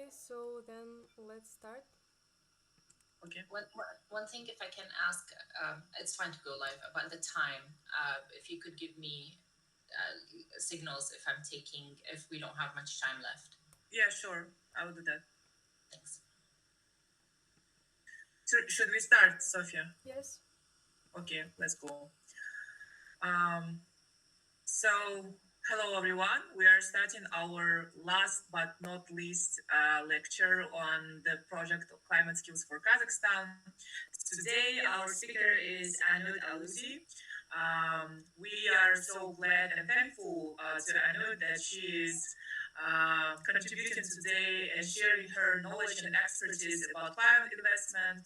Okay, so then let's start. Okay. One thing, if I can ask, it's fine to go live, about the time. If you could give me signals if we don't have much time left. Yeah, sure. I will do that. Thanks. So should we start, Sophia? Yes. Okay, let's go. So, hello everyone. We are starting our last but not least lecture on the project of climate skills for Kazakhstan. Today, our speaker is Anуд Аллузи. We are so glad and thankful to Anуд that she is contributing today and sharing her knowledge and expertise about climate investment.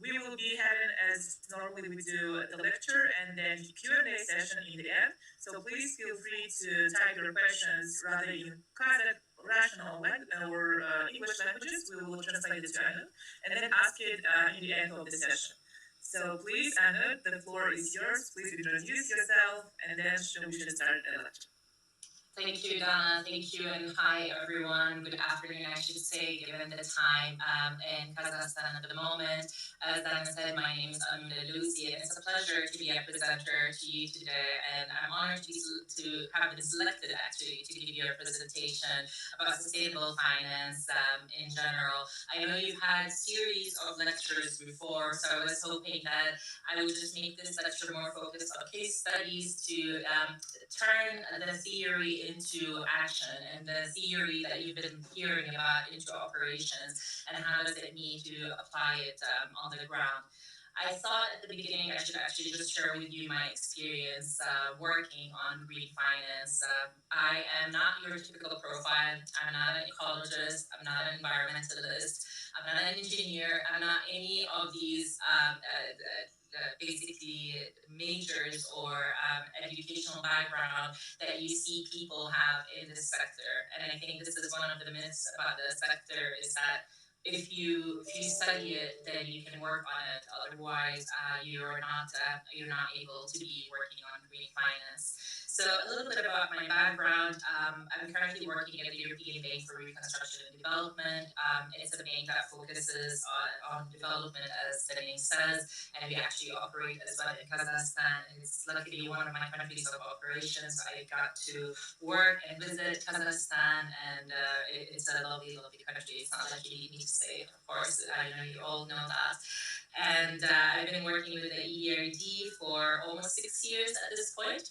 We will be having, as normally we do, the lecture and then Q&A session in the end. So please feel free to type your questions rather in Kazakh, Russian, or English languages. We will translate it to Anуд and then ask it in the end of the session. So please, Anуд, the floor is yours. Please introduce yourself and then we should start the lecture. Thank you, Donna. Thank you, and hi, everyone. Good afternoon, I should say, given the time in Kazakhstan at the moment. As Donna said, my name is Anуд Alлузи, and it's a pleasure to be a presenter to you today, and I'm honored to have been selected, actually, to give you a presentation about sustainable finance in general. I know you've had a series of lectures before, so I was hoping that I would just make this lecture more focused on case studies to turn the theory into action and the theory that you've been hearing about into operations, and how does it need to apply it on the ground. I thought at the beginning I should actually just share with you my experience working on green finance. I am not your typical profile. I'm not an ecologist. I'm not an environmentalist. I'm not an engineer. I'm not any of these basically majors or educational background that you see people have in this sector. And I think this is one of the myths about the sector, is that if you study it, then you can work on it. Otherwise, you're not able to be working on green finance. So a little bit about my background. I'm currently working at the European Bank for Reconstruction and Development. It's a bank that focuses on development, as the name says, and we actually operate as well in Kazakhstan. And it's luckily one of my countries of operations. I got to work and visit Kazakhstan, and it's a lovely, lovely country. It's not like you need me to say, of course. I know you all know that. And I've been working with the EBRD for almost 6 years at this point.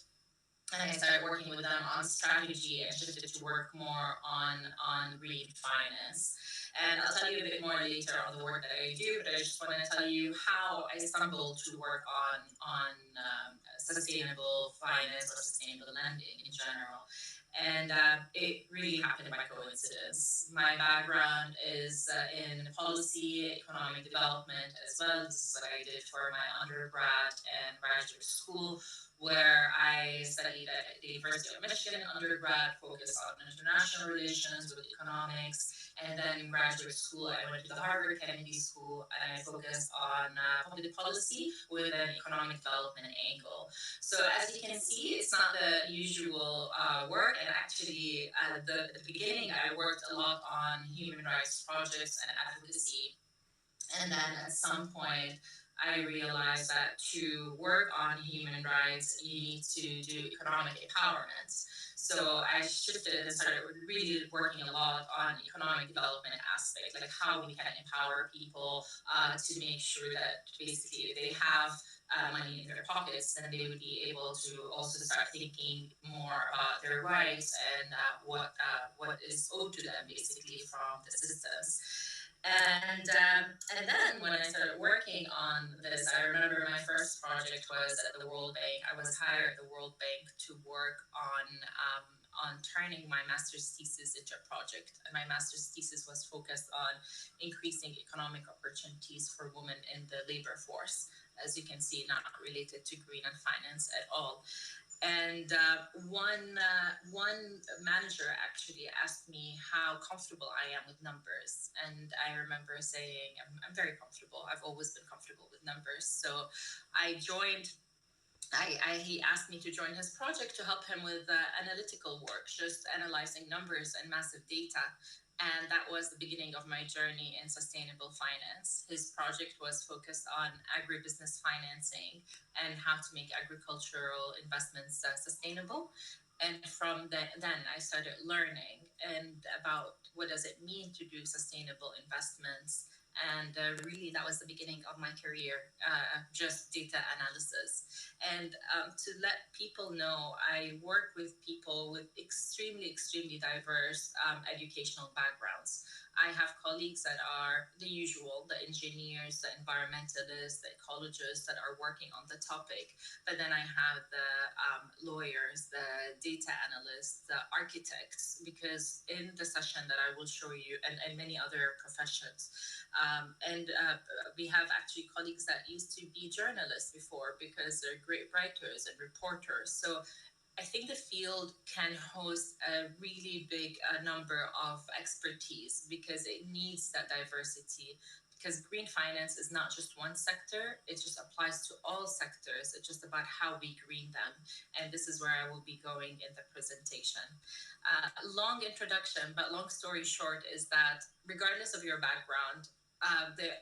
And I started working with them on strategy and shifted to work more on green finance. And I'll tell you a bit more later on the work that I do, but I just want to tell you how I stumbled to work on sustainable finance or sustainable lending in general. And it really happened by coincidence. My background is in policy, economic development as well. This is what I did for my undergrad and graduate school, where I studied at the University of Michigan undergrad, focused on international relations with economics. And then in graduate school, I went to the Harvard Kennedy School, and I focused on public policy with an economic development angle. So as you can see, it's not the usual work. And actually, at the beginning, I worked a lot on human rights projects and advocacy. And then at some point, I realized that to work on human rights, you need to do economic empowerment. So I shifted and started really working a lot on economic development aspects, like how we can empower people to make sure that basically if they have money in their pockets, then they would be able to also start thinking more about their rights and what is owed to them basically from the systems. And then when I started working on this, I remember my first project was at the World Bank. I was hired at the World Bank to work on turning my master's thesis into a project. And my master's thesis was focused on increasing economic opportunities for women in the labor force. As you can see, not related to green and finance at all. And one manager actually asked me how comfortable I am with numbers. And I remember saying, I'm very comfortable. I've always been comfortable with numbers. So I joined he asked me to join his project to help him with analytical work, just analyzing numbers and massive data. And that was the beginning of my journey in sustainable finance. His project was focused on agribusiness financing and how to make agricultural investments sustainable. And from then I started learning and about what does it mean to do sustainable investments. And really, that was the beginning of my career, just data analysis. And to let people know, I work with people with extremely, extremely diverse educational backgrounds. I have colleagues that are the usual, the engineers, the environmentalists, the ecologists that are working on the topic. But then I have the lawyers, the data analysts, the architects, because in the session that I will show you, and many other professions, we have actually colleagues that used to be journalists before because they're great writers and reporters. So I think the field can host a really big number of expertise because it needs that diversity. Because green finance is not just one sector, it just applies to all sectors. It's just about how we green them. And this is where I will be going in the presentation. Long introduction, but long story short is that regardless of your background,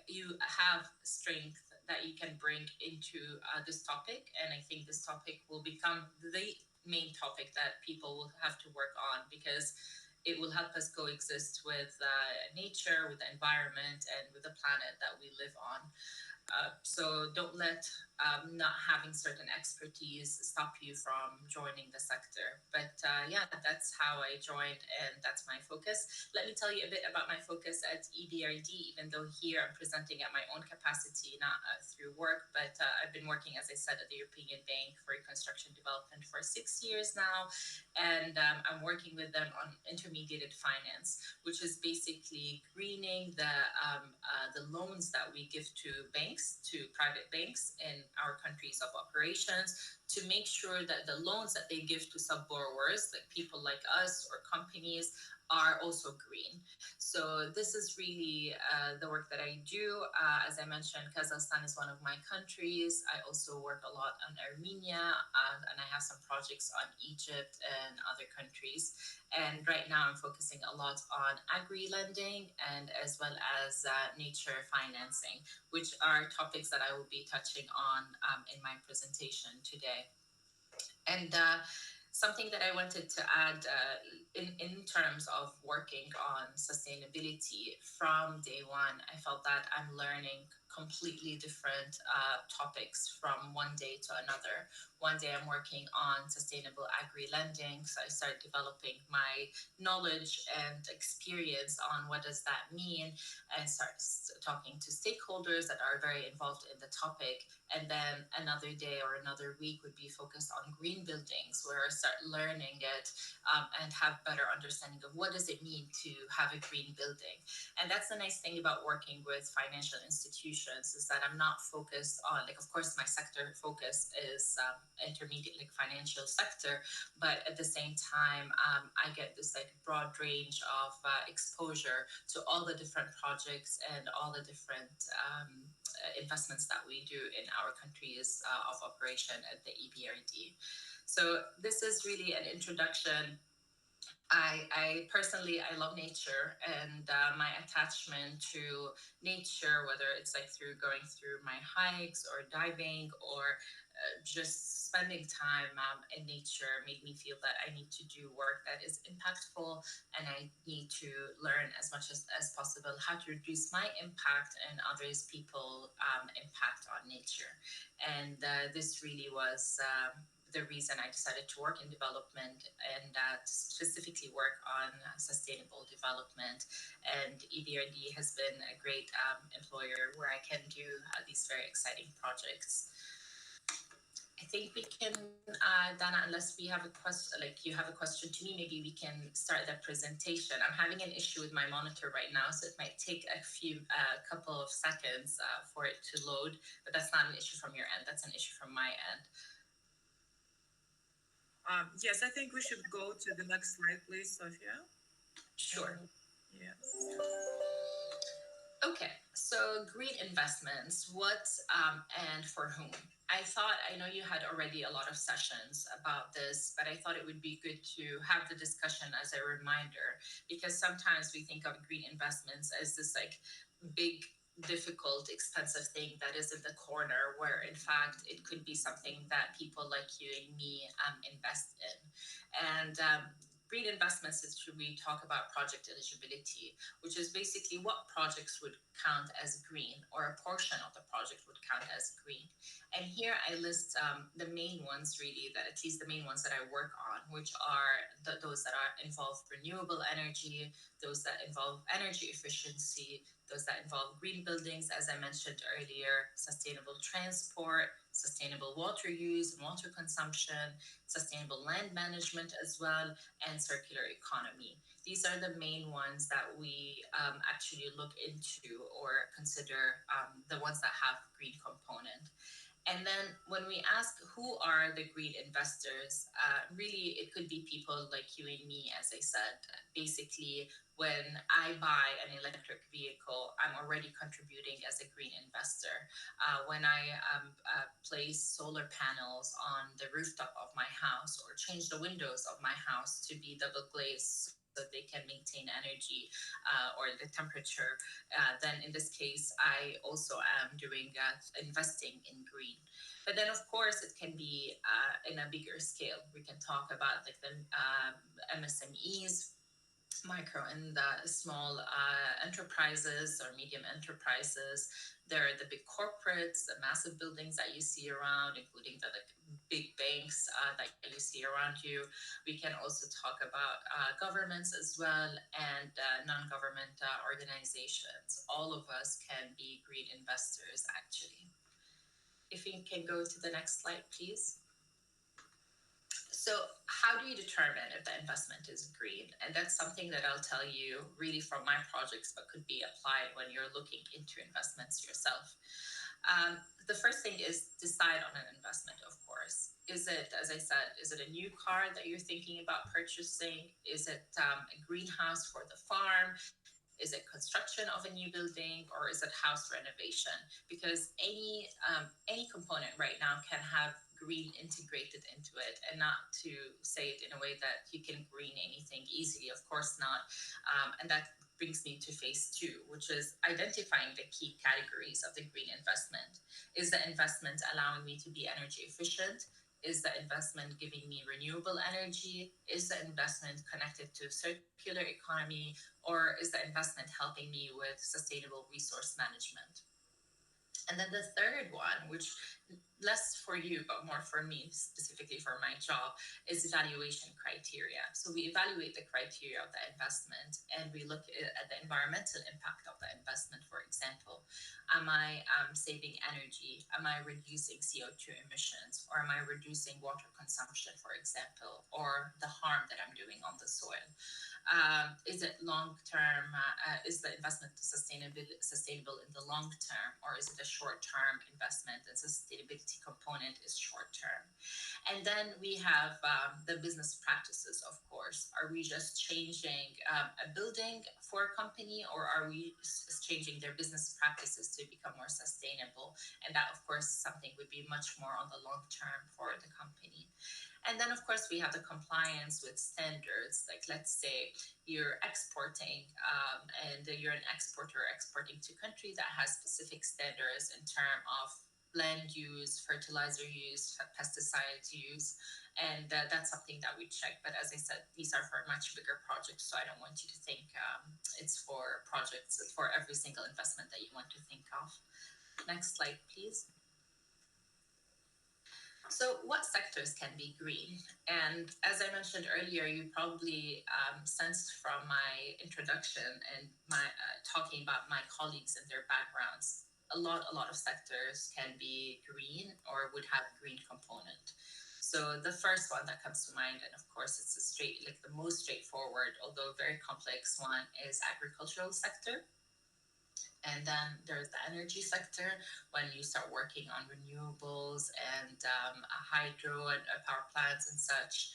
you have strength that you can bring into this topic. And I think this topic will become the main topic that people will have to work on because it will help us coexist with nature, with the environment, and with the planet that we live on. So don't let not having certain expertise stop you from joining the sector. But yeah, that's how I joined, and that's my focus. Let me tell you a bit about my focus at EBRD, even though here I'm presenting at my own capacity, not through work. But I've been working, as I said, at the European Bank for Reconstruction Development for 6 years now, and I'm working with them on intermediated finance, which is basically greening the loans that we give to banks, to private banks in our countries of operations, to make sure that the loans that they give to sub-borrowers, like people like us or companies, are also green. So this is really the work that I do. As I mentioned, Kazakhstan is one of my countries. I also work a lot on Armenia, and I have some projects on Egypt and other countries. And right now I'm focusing a lot on agri-lending and as well as nature financing, which are topics that I will be touching on in my presentation today. And something that I wanted to add in terms of working on sustainability from day one, I felt that I'm learning completely different topics from one day to another. One day I'm working on sustainable agri-lending, so I start developing my knowledge and experience on what does that mean, and start talking to stakeholders that are very involved in the topic. And then another day or another week would be focused on green buildings, where I start learning it and have better understanding of what does it mean to have a green building. And that's the nice thing about working with financial institutions, is that I'm not focused on, like, of course, my sector focus is intermediate, like financial sector, but at the same time, I get this like broad range of exposure to all the different projects and all the different investments that we do in our countries of operation at the EBRD. So this is really an introduction. I personally, I love nature, and my attachment to nature, whether it's like through going through my hikes or diving or just spending time in nature, made me feel that I need to do work that is impactful, and I need to learn as much as possible how to reduce my impact and others people impact on nature. And this really was the reason I decided to work in development and specifically work on sustainable development. And EBRD has been a great employer where I can do these very exciting projects. I think we can, Dana, unless we have a question, like you have a question to me, maybe we can start the presentation. I'm having an issue with my monitor right now, so it might take a couple of seconds for it to load, but that's not an issue from your end, that's an issue from my end. Yes, I think we should go to the next slide, please, Sophia. Sure. Yes. Okay, so So green investments, what and for whom? I know you had already a lot of sessions about this, but I thought it would be good to have the discussion as a reminder, because sometimes we think of green investments as this like big, difficult, expensive thing that is in the corner, where in fact it could be something that people like you and me invest in. And green investments is we talk about project eligibility, which is basically what projects would count as green, or a portion of the project would count as green. And here I list the main ones, really, that at least the main ones that I work on, which are those that involve renewable energy, those that involve energy efficiency, those that involve green buildings, as I mentioned earlier, sustainable transport, sustainable water use and water consumption, sustainable land management as well, and circular economy. These are the main ones that we actually look into or consider the ones that have green component. And then when we ask who are the green investors, really it could be people like you and me, as I said. Basically, when I buy an electric vehicle, I'm already contributing as a green investor. When I place solar panels on the rooftop of my house, or change the windows of my house to be double glazed so they can maintain energy or the temperature, then in this case, I also am doing investing in green. But then, of course, it can be in a bigger scale. We can talk about like the MSMEs, micro and small enterprises or medium enterprises. There are the big corporates, the massive buildings that you see around, including the big banks that you see around you. We can also talk about governments as well, and non-government organizations. All of us can be green investors, actually. If we can go to the next slide, please. So how do you determine if the investment is green? And that's something that I'll tell you really from my projects, but could be applied when you're looking into investments yourself. The first thing is decide on an investment, of course. Is it, as I said, is it a new car that you're thinking about purchasing? Is it a greenhouse for the farm? Is it construction of a new building, or is it house renovation? Because any component right now can have green integrated into it, and not to say it in a way that you can green anything easily, of course not. And that brings me to phase 2, which is identifying the key categories of the green investment. Is the investment allowing me to be energy efficient? Is the investment giving me renewable energy? Is the investment connected to circular economy? Or is the investment helping me with sustainable resource management? And then the third one, which less for you, but more for me, specifically for my job, is evaluation criteria. So we evaluate the criteria of the investment, and we look at the environmental impact of the investment. For example, am I saving energy? Am I reducing CO2 emissions? Or am I reducing water consumption, for example, or the harm that I'm doing on the soil? Is it long-term? Is the investment sustainable in the long term, or is it a short-term investment and sustainability component is short-term? And then we have the business practices, of course. Are we just changing a building for a company, or are we changing their business practices to become more sustainable? And that, of course, something would be much more on the long term for the company. And then, of course, we have the compliance with standards. Like, let's say you're exporting and you're an exporter exporting to a country that has specific standards in terms of land use, fertilizer use, pesticides use. And that's something that we check. But as I said, these are for much bigger projects. So I don't want you to think it's for projects, it's for every single investment that you want to think of. Next slide, please. So what sectors can be green? And as I mentioned earlier, you probably sensed from my introduction and my talking about my colleagues and their backgrounds, a lot of sectors can be green or would have green component. So the first one that comes to mind, and of course it's the most straightforward, although very complex one, is agricultural sector. And then there's the energy sector, when you start working on renewables and hydro and power plants and such.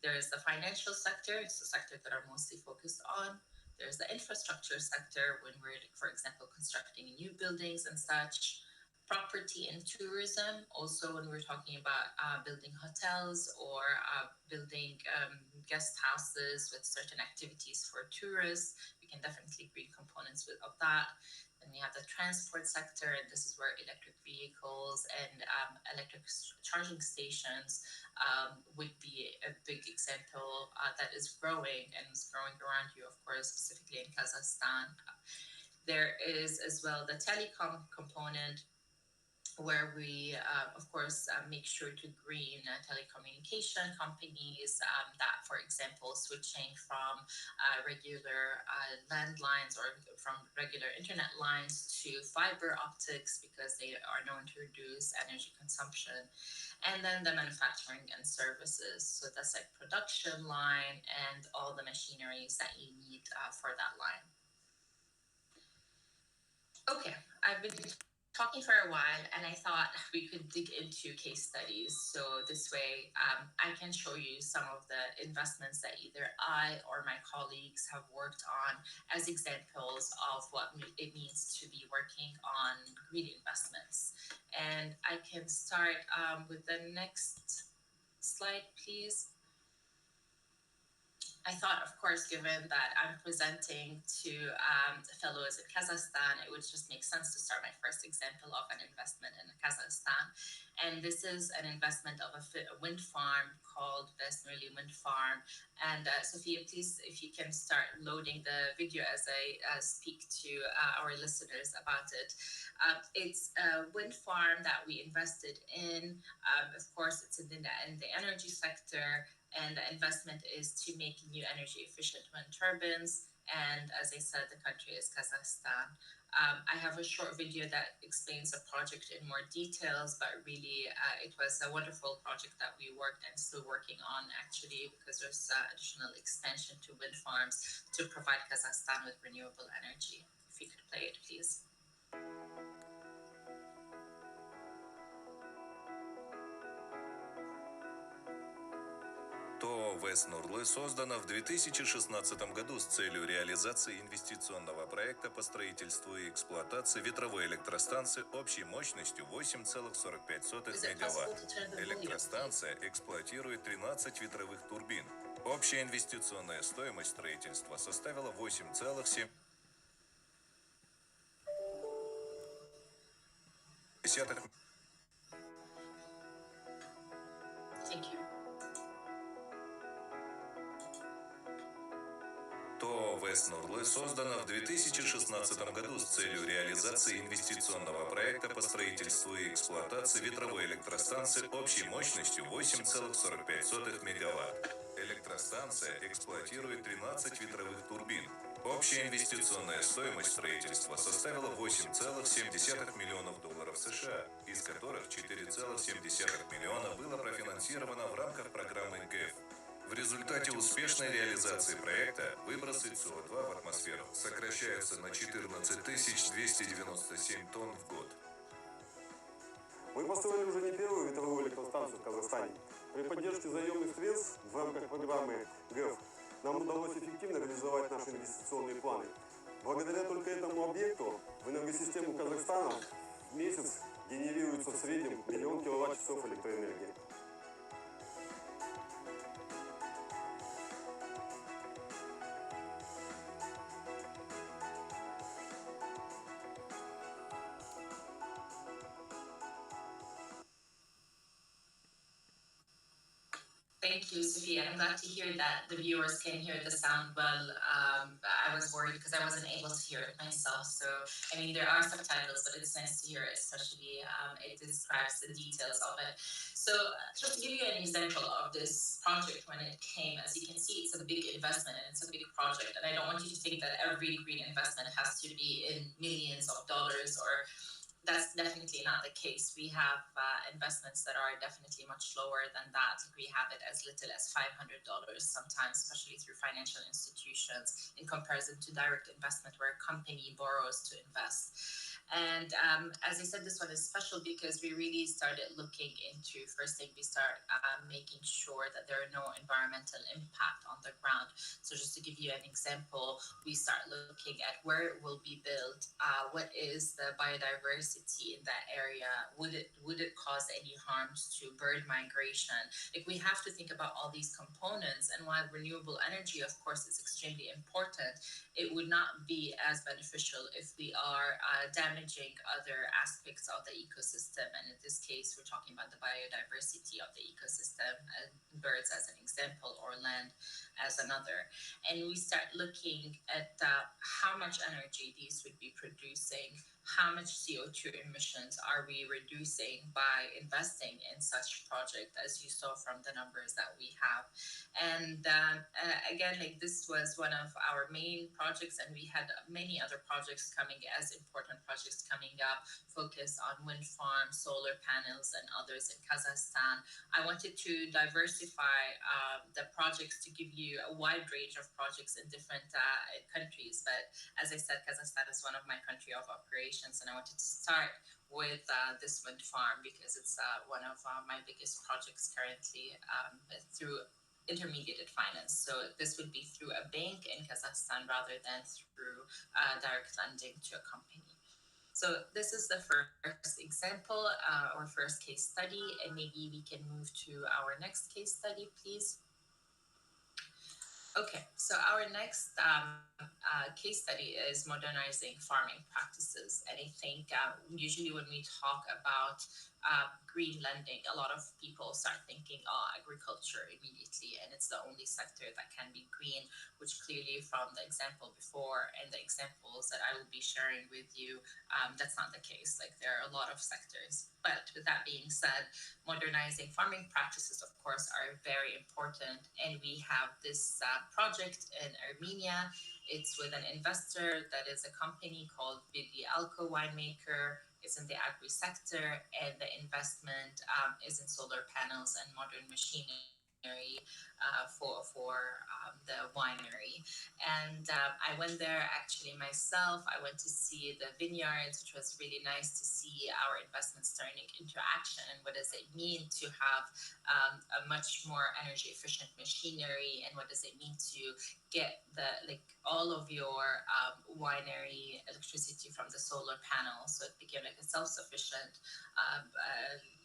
There's the financial sector, it's the sector that I'm mostly focused on. There's the infrastructure sector when we're, for example, constructing new buildings and such. Property and tourism, also when we're talking about building hotels or building guest houses with certain activities for tourists, we can definitely green components of that. Then we have the transport sector, and this is where electric vehicles and electric charging stations would be a big example that is growing and is growing around you, of course, specifically in Kazakhstan. There is as well the telecom component, where we, of course, make sure to green telecommunication companies that, for example, switching from regular landlines or from regular internet lines to fiber optics because they are known to reduce energy consumption. And then the manufacturing and services. So that's like production line and all the machineries that you need for that line. Okay, I've been talking for a while, and I thought we could dig into case studies. So this way, I can show you some of the investments that either I or my colleagues have worked on as examples of what it means to be working on green investments. And I can start with the next slide, please. I thought, of course, given that I'm presenting to fellows in Kazakhstan, it would just make sense to start my first example of an investment in Kazakhstan. And this is an investment of a wind farm called Vesnuli Wind Farm. And Sophia, please, if you can start loading the video as I speak to our listeners about it. It's a wind farm that we invested in. Of course, it's in the energy sector. And the investment is to make new energy efficient wind turbines. And as I said, the country is Kazakhstan. I have a short video that explains the project in more details, but really it was a wonderful project that we worked and still working on actually, because there's additional expansion to wind farms to provide Kazakhstan with renewable energy. If you could play it, please. ТО «Веснурлы» создано в 2016 году с целью реализации инвестиционного проекта по строительству и эксплуатации ветровой электростанции общей мощностью 8,45 мегаватт. Электростанция эксплуатирует 13 ветровых турбин. Общая инвестиционная стоимость строительства составила 8,7 ТО «Веснурлы» создано в 2016 году с целью реализации инвестиционного проекта по строительству и эксплуатации ветровой электростанции общей мощностью 8,45 мегаватт. Электростанция эксплуатирует 13 ветровых турбин. Общая инвестиционная стоимость строительства составила 8,7 миллионов долларов США, из которых 4,7 миллиона было профинансировано в рамках программы ГЭФ. В результате успешной реализации проекта выбросы СО2 в атмосферу сокращаются на 14 297 тонн в год. Мы построили уже не первую ветровую электростанцию в Казахстане. При поддержке заемных средств в рамках программы ГЭФ нам удалось эффективно реализовать наши инвестиционные планы. Благодаря только этому объекту в энергосистему Казахстана в месяц генерируется в среднем 1 миллион киловатт-часов электроэнергии. Thank you, Sophia. I'm glad to hear that the viewers can hear the sound well. I was worried because I wasn't able to hear it myself. So, I mean, there are subtitles, but it's nice to hear it, especially it describes the details of it. So, just to give you an example of this project when it came, as you can see, it's a big investment and it's a big project. And I don't want you to think that every green investment has to be in millions of dollars or that's definitely not the case. We have investments that are definitely much lower than that. We have it as little as $500 sometimes, especially through financial institutions, in comparison to direct investment where a company borrows to invest. And as I said, this one is special because we really started looking into, first thing, we start making sure that there are no environmental impact on the ground. So just to give you an example, we start looking at where it will be built, what is the biodiversity in that area, would it cause any harms to bird migration? Like, we have to think about all these components, and while renewable energy, of course, is extremely important, it would not be as beneficial if we are damaging other aspects of the ecosystem. And in this case, we're talking about the biodiversity of the ecosystem, birds as an example, or land as another. And we start looking at how much energy these would be producing, how much CO2 emissions are we reducing by investing in such project, as you saw from the numbers that we have. And again, like, this was one of our main projects, and we had many other projects coming, as important projects coming up, focused on wind farms, solar panels, and others in Kazakhstan. I wanted to diversify the projects to give you a wide range of projects in different countries. But as I said, Kazakhstan is one of my country of operations, and I wanted to start with this wind farm because it's one of my biggest projects currently through intermediated finance. So this would be through a bank in Kazakhstan rather than through direct lending to a company. So this is the first example, or first case study, and maybe we can move to our next case study, please. Okay, so our next case study is modernizing farming practices. And I think usually when we talk about green lending, a lot of people start thinking, agriculture immediately, and it's the only sector that can be green, which clearly from the example before and the examples that I will be sharing with you, that's not the case. Like, there are a lot of sectors. But with that being said, modernizing farming practices, of course, are very important. And we have this project in Armenia. It's with an investor that is a company called Bidi Alko Winemaker. It's in the agri sector, and the investment is in solar panels and modern machinery for the winery. And I went there actually myself. I went to see the vineyards, which was really nice to see our investments turning into action. And what does it mean to have a much more energy efficient machinery, and what does it mean to get all of your winery electricity from the solar panel? So it became like a self-sufficient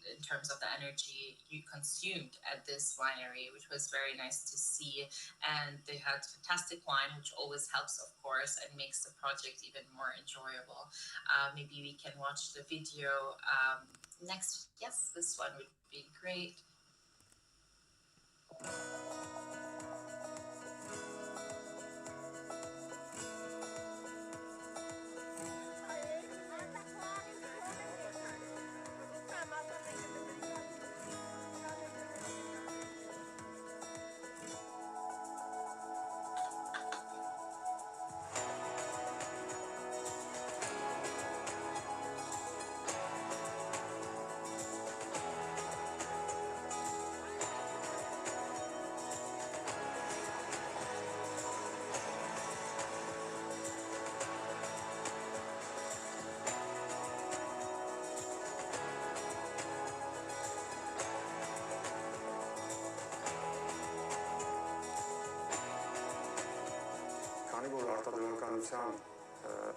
in terms of the energy you consumed at this winery, which was very nice to see. And they had fantastic wine, which always helps, of course, and makes the project even more enjoyable. Maybe we can watch the video next. Yes, this one would be great. Քանի որ արտադրականության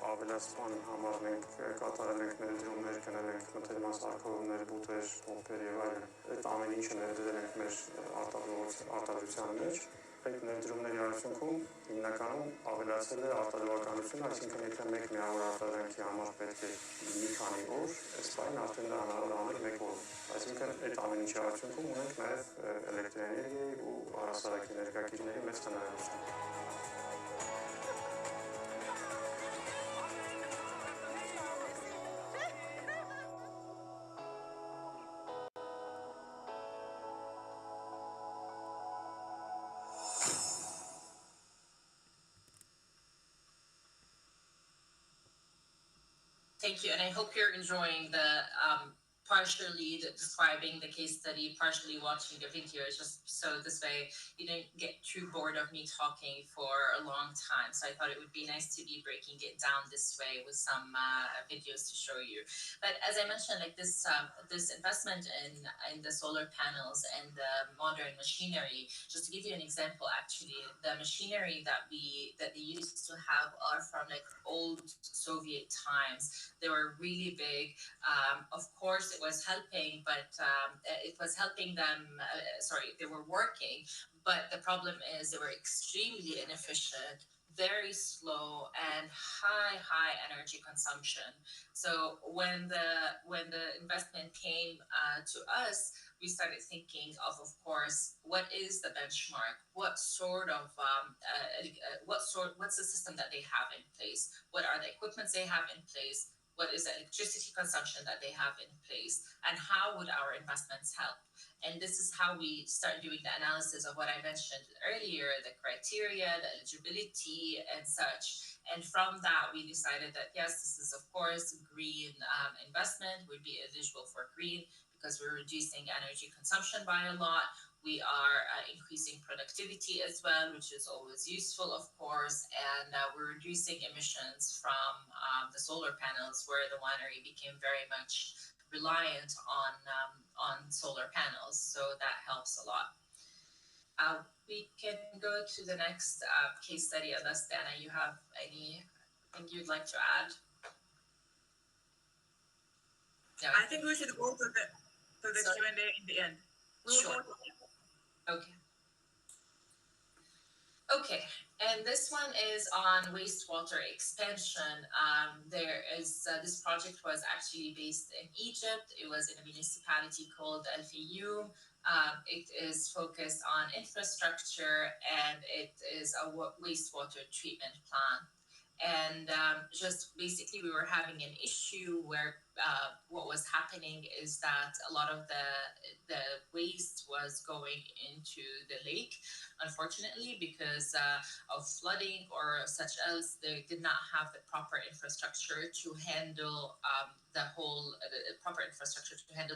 ավելացման համար մենք կատարել ենք ներդրումներ, գնել ենք մթերման սարքավորումներ, բուտեր, պոմպեր եւ այլն, այդ ամեն ինչը ներդրել ենք մեր արտադրության մեջ, այդ ներդրումների արդյունքում հիմնականում ավելացել է արտադրականությունը, այսինքն եթե մեկ միավոր արտադրանքի համար պետք է մի քանի օր, այս բանը արդեն դա հնարավոր անել մեկ օր։ Այսինքն այդ ամեն ինչի արդյունքում ունենք նաեւ էլեկտրոէներգիայի ու առհասարակ էներգակիրների մեծ տնօրինություն։ Thank you, and I hope you're enjoying the partially describing the case study, partially watching the videos, just so this way you don't get too bored of me talking for a long time. So I thought it would be nice to be breaking it down this way with some videos to show you. But as I mentioned, like this investment in the solar panels and the modern machinery, just to give you an example, actually, the machinery that they used to have are from like old Soviet times. They were really big. Of course, it was helping, but it was helping them. They were working, but the problem is they were extremely inefficient, very slow, and high energy consumption. So when the investment came to us, we started thinking of course, what is the benchmark? What's the system that they have in place? What are the equipments they have in place? What is the electricity consumption that they have in place? And how would our investments help? And this is how we start doing the analysis of what I mentioned earlier, the criteria, the eligibility, and such. And from that, we decided that, yes, this is, of course, green investment, would be eligible for green because we're reducing energy consumption by a lot. We are increasing productivity as well, which is always useful, of course, and we're reducing emissions from the solar panels, where the winery became very much reliant on solar panels. So that helps a lot. We can go to the next case study, unless, Dana, you have anything you'd like to add? No, I think we should go to the Q&A in the end. Sure. Okay, and this one is on wastewater expansion. This project was actually based in Egypt. It was in a municipality called El Fayoum. It is focused on infrastructure, and it is a wastewater treatment plant. And just basically, we were having an issue where what was happening is that a lot of the waste was going into the lake, unfortunately, because of flooding or such else. They did not have the proper infrastructure to handle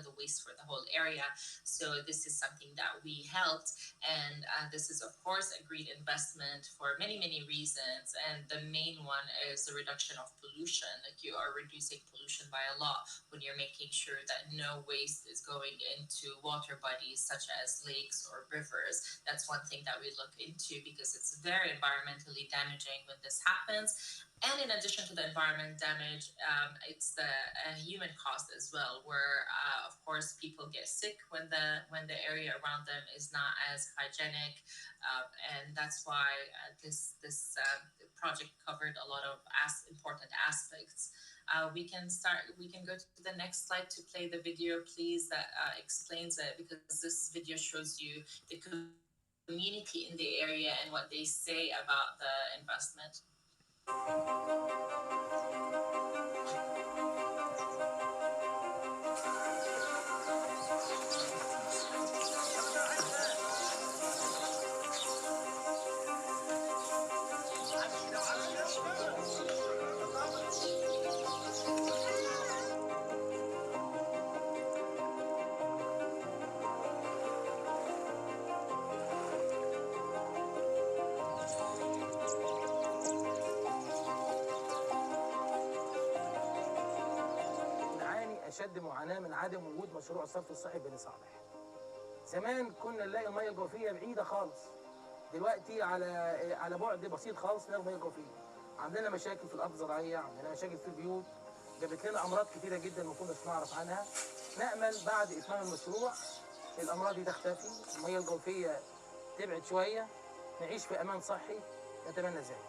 the waste for the whole area. So this is something that we helped, and this is, of course, a green investment for many reasons, and the main one is the reduction of pollution. Like, you are reducing pollution by a lot when you're making sure that no waste is going into water bodies such as lakes or rivers. That's one thing that we look into, because it's very environmentally damaging when this happens. And in addition to the environment damage, it's the human cost as well, where of course people get sick when the area around them is not as hygienic, and that's why this project covered a lot of important aspects. We can go to the next slide to play the video, please, that explains it, because this video shows you the community in the area and what they say about the investment. أشد معاناة من عدم وجود مشروع الصرف الصحي بني صالح. زمان كنا نلاقي المياه الجوفية بعيدة خالص، دلوقتي على بعد بسيط خالص نلاقي المياه الجوفية. عندنا مشاكل في الأرض الزراعية، عندنا مشاكل في البيوت، جابت لنا أمراض كتيرة جدا ما كناش نعرف عنها. نأمل بعد إتمام المشروع الأمراض دي تختفي، المياه الجوفية تبعد شوية، نعيش في أمان صحي، نتمنى ذلك.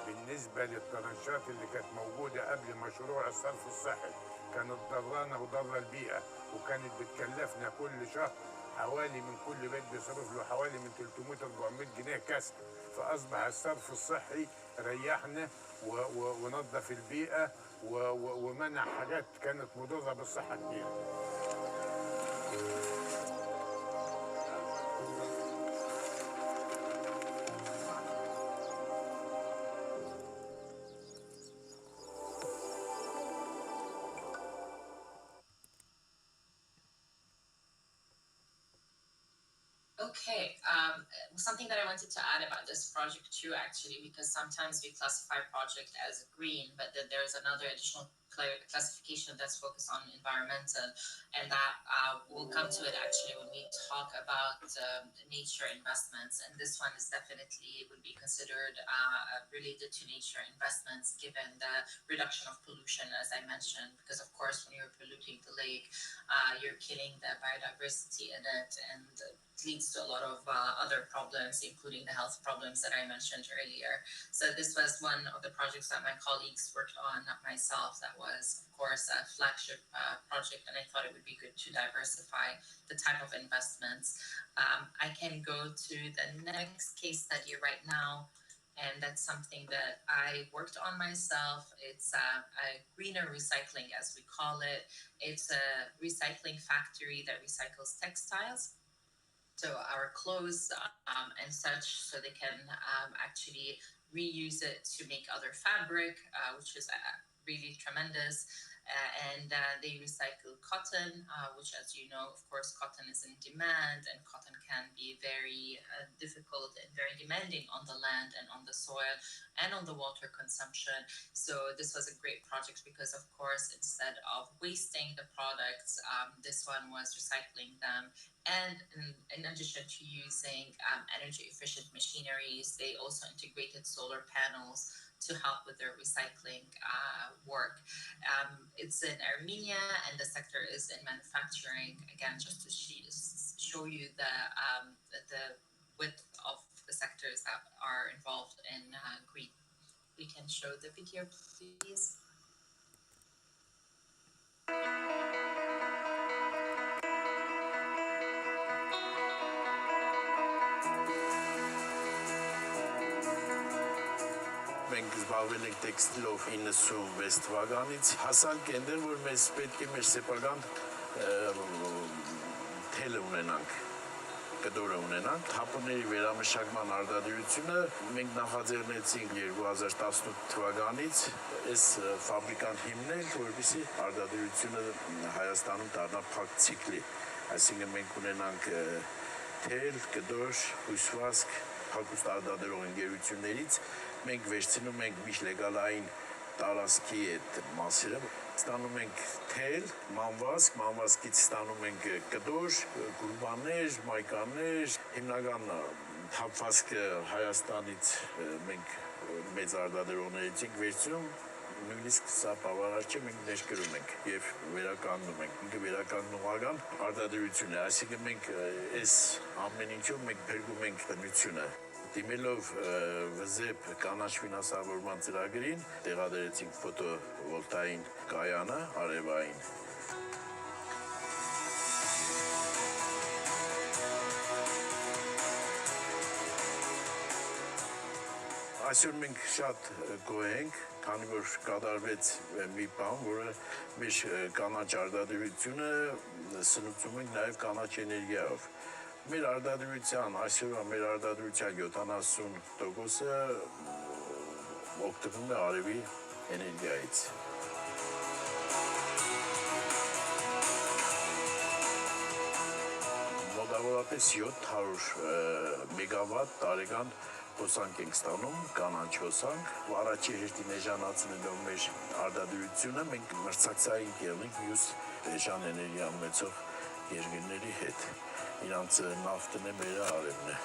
بالنسبة للطنشات اللي كانت موجودة قبل مشروع الصرف الصحي كانت ضرانة وضر البيئة، وكانت بتكلفنا كل شهر حوالي من كل بيت بيصرف له حوالي من 300 400 جنيه كسب. فاصبح الصرف الصحي ريحنا ونظف البيئه ومنع حاجات كانت مضره بالصحه كتير. Okay, something that I wanted to add about this project too, actually, because sometimes we classify project as green, but then there's another additional classification that's focused on environmental, and that we'll come to it actually when we talk about nature investments. And this one is definitely would be considered related to nature investments, given the reduction of pollution, as I mentioned, because of course when you're polluting the lake, you're killing the biodiversity in it, and it leads to a lot of other problems, including the health problems that I mentioned earlier. So this was one of the projects that my colleagues worked on, not myself. That was, of course, a flagship project, and I thought it would be good to diversify the type of investments. I can go to the next case study right now, and that's something that I worked on myself. It's a greener recycling, as we call it. It's a recycling factory that recycles textiles, so our clothes and such, so they can actually reuse it to make other fabric, which is really tremendous. And they recycle cotton, which, as you know, of course, cotton is in demand, and cotton can be very difficult and very demanding on the land and on the soil and on the water consumption. So this was a great project because, of course, instead of wasting the products, this one was recycling them. And in addition to using energy efficient machineries, they also integrated solar panels to help with their recycling work. It's in Armenia, and the sector is in manufacturing. Again, just to show you the width of the sectors that are involved in green. We can show the video, please. Մենք զբաղվել ենք տեքստիլով 96 թվականից, հասանք այնտեղ, որ մեզ պետք է մեր սեփական թելը ունենանք, կտորը ունենանք։ Թափոնների վերամշակման արտադրությունը մենք նախաձեռնեցինք 2018 թվականից այս ֆաբրիկան հիմնել, որպեսզի արտադրությունը Հայաստանում դառնա փակ ցիկլի, այսինքն մենք ունենանք թել, կտոր, հյուսվածք, հագուստ արտադրող ընկերություններից մենք վերցնում ենք միջլեգալային տարածքի այդ մասերը, ստանում ենք թել, մանվազք, մանվազքից ստանում ենք կտոր, գուրբաներ, մայկաներ, հիմնական թափվածքը Հայաստանից մենք մեծ արտադրողներից ենք վերցնում, նույնիսկ սա բավարար չէ, մենք ներկրում ենք եւ վերականգնում ենք, ինքը վերականգնողական արտադրություն է, այսինքն մենք այս ամեն ինչով մենք բերում ենք բնությունը։ Դիմելով վզեպ կանաչ ֆինանսավորման ծրագրին, տեղադրեցինք ֆոտովոլտային կայանը արևային։ Այսօր մենք շատ գոհ ենք, քանի որ կատարվեց մի բան, որը մեր կանաչ արտադրությունը սնուցում ենք նաև կանաչ էներգիայով։ Մեր արտադրության, այսօրվա մեր արտադրության 70%-ը օգտվում է արևի էներգիայից։ Մոտավորապես 700 մեգավատ տարեկան հոսանք ենք ստանում, կանաչ հոսանք, առաջի հերթին էժանացնելով մեր արտադրությունը, մենք մրցակցային եղնենք մյուս էժան էներգիա ունեցող երկրների հետ, իրանց նավթն է, մեր արևն է։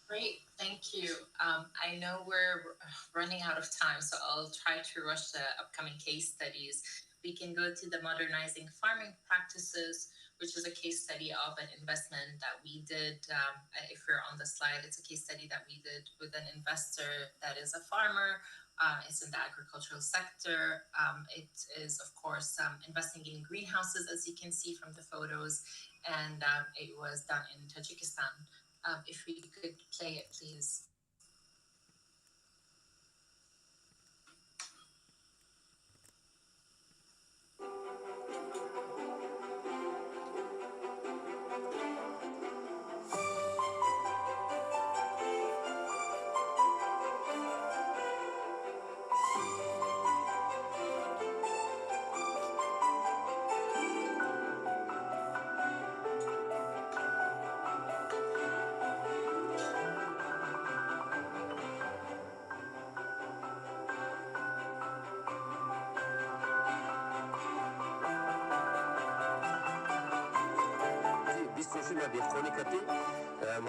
Great, thank you. I know we're running out of time, so I'll try to rush the upcoming case studies. We can go to the modernizing farming practices, which is a case study of an investment that we did. If you're on the slide, it's a case study that we did with an investor that is a farmer. It's in the agricultural sector. It is, of course, investing in greenhouses, as you can see from the photos, and it was done in Tajikistan. If we could play it, please.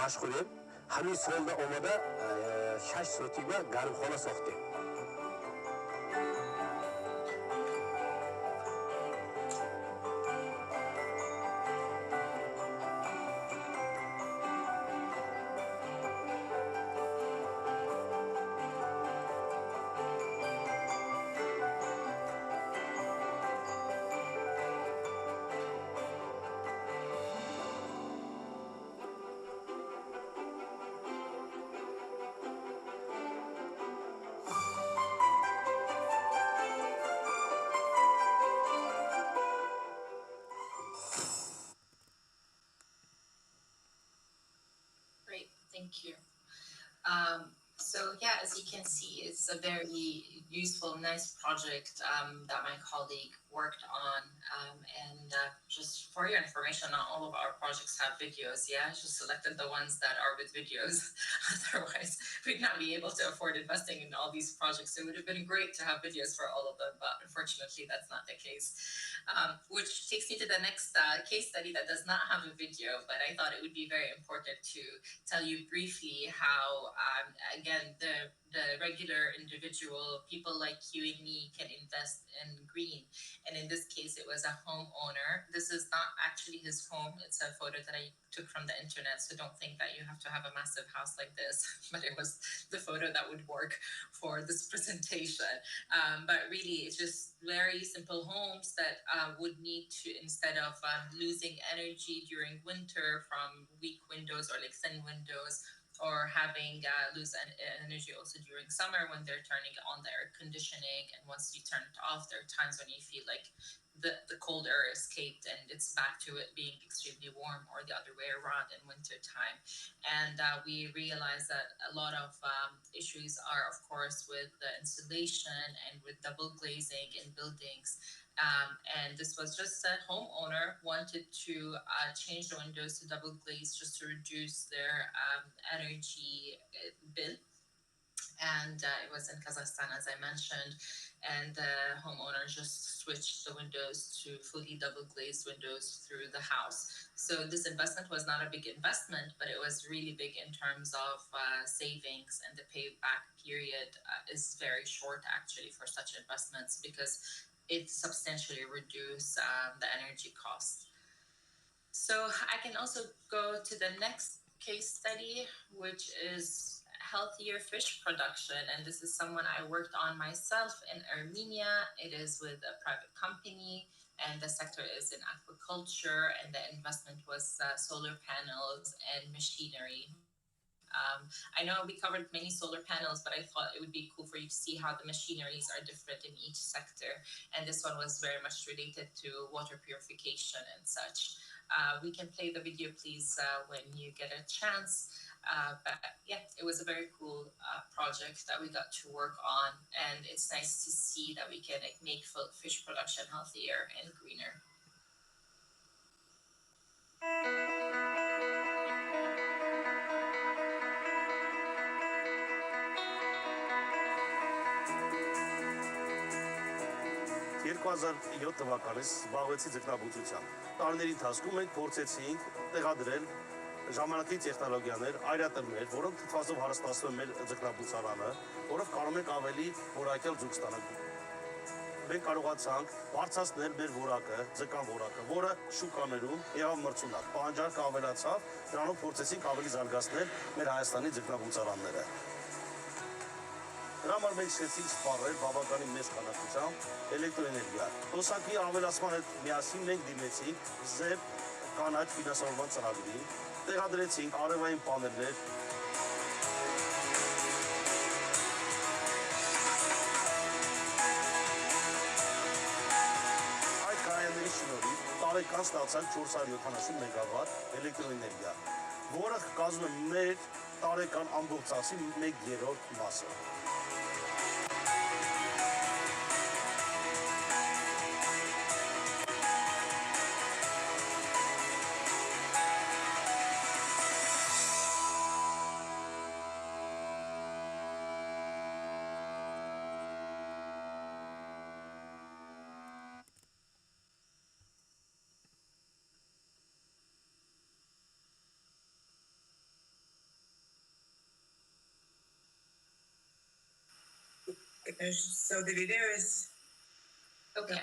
مشغولیم همین سال اومده 6 ساعتی و گرم خانه ساخته Thank you. So yeah, as you can see, it's a very useful, nice project that my colleague worked on. And just for your information, not all of our projects have videos. Yeah, I just selected the ones that are with videos. Otherwise, we'd not be able to afford investing in all these projects. It would have been great to have videos for all of them, but unfortunately, that's not the case. Which takes me to the next case study that does not have a video, but I thought it would be very important to tell you briefly how, again, the regular individual, people like you and me, can invest in green. And in this case, it was a homeowner. This is not actually his home. It's a photo that I took from the internet, so don't think that you have to have a massive house like this, but it was the photo that would work for this presentation. But really, it's just very simple homes that would need to, instead of losing energy during winter from weak windows or like thin windows, or having lose energy also during summer when they're turning on the air conditioning, and once you turn it off, there are times when you feel like the cold air escaped and it's back to it being extremely warm, or the other way around in winter time. And we realize that a lot of issues are, of course, with the insulation and with double glazing in buildings. And this was just a homeowner wanted to change the windows to double glaze just to reduce their energy bill. And it was in Kazakhstan, as I mentioned, and the homeowner just switched the windows to fully double glazed windows through the house. So this investment was not a big investment, but it was really big in terms of savings, and the payback period is very short actually for such investments, because it substantially reduces the energy cost. So I can also go to the next case study, which is healthier fish production. And this is someone I worked on myself in Armenia. It is with a private company, and the sector is in aquaculture, and the investment was solar panels and machinery. I know we covered many solar panels, but I thought it would be cool for you to see how the machineries are different in each sector. And this one was very much related to water purification and such. We can play the video, please, when you get a chance. But yeah, it was a very cool project that we got to work on. And it's nice to see that we can make fish production healthier and greener. թվականից զբաղվեցի ձկնաբուծությամբ։ Տարիների ընթացքում մենք փորձեցինք տեղադրել ժամանակի տեխնոլոգիաներ, այրատներ, որոնք թթվածով հարստացնում են մեր ձկնաբուծարանը, որով կարող ենք ավելի որակյալ ձուկ ստանալ։ մենք կարողացանք բարձրացնել մեր որակը, ձկան որակը, որը շուկաներում եղավ մրցունակ։ Պահանջարկը ավելացավ, դրանով փորձեցինք ավելի զարգացնել մեր Հայաստանի ձկնաբուծարանները։ Դրա համար մենք սկսեցինք սպառել բավականին մեծ քանակությամբ էլեկտրոէներգիա։ Հոսանքի ավելացման հետ միասին մենք դիմեցինք ԶԵԲ կանաչ ֆինանսավորման ծրագրին, տեղադրեցինք արևային պանելներ, տարեկան ստացանք 470 մեգավատ էլեկտրոէներգիա, որը կազմում է մեր տարեկան ամբողջ ծախսի 1/3 մասը։ So the video is... Okay.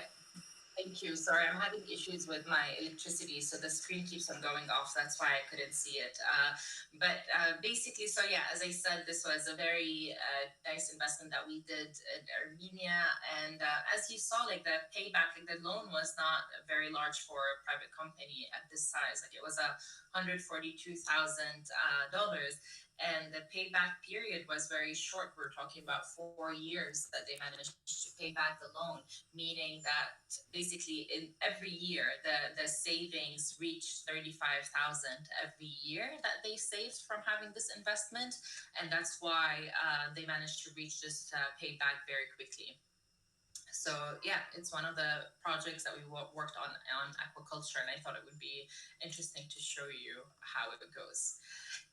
Thank you. Sorry, I'm having issues with my electricity, so the screen keeps on going off. That's why I couldn't see it. But basically, so yeah, as I said, this was a very nice investment that we did in Armenia. And as you saw, like the payback, like the loan was not very large for a private company at this size. Like it was $142,000. And the payback period was very short. We're talking about 4 years that they managed to pay back the loan, meaning that basically in every year, the savings reached $35,000 every year that they saved from having this investment. And that's why they managed to reach this payback very quickly. So yeah, it's one of the projects that we worked on aquaculture, and I thought it would be interesting to show you how it goes.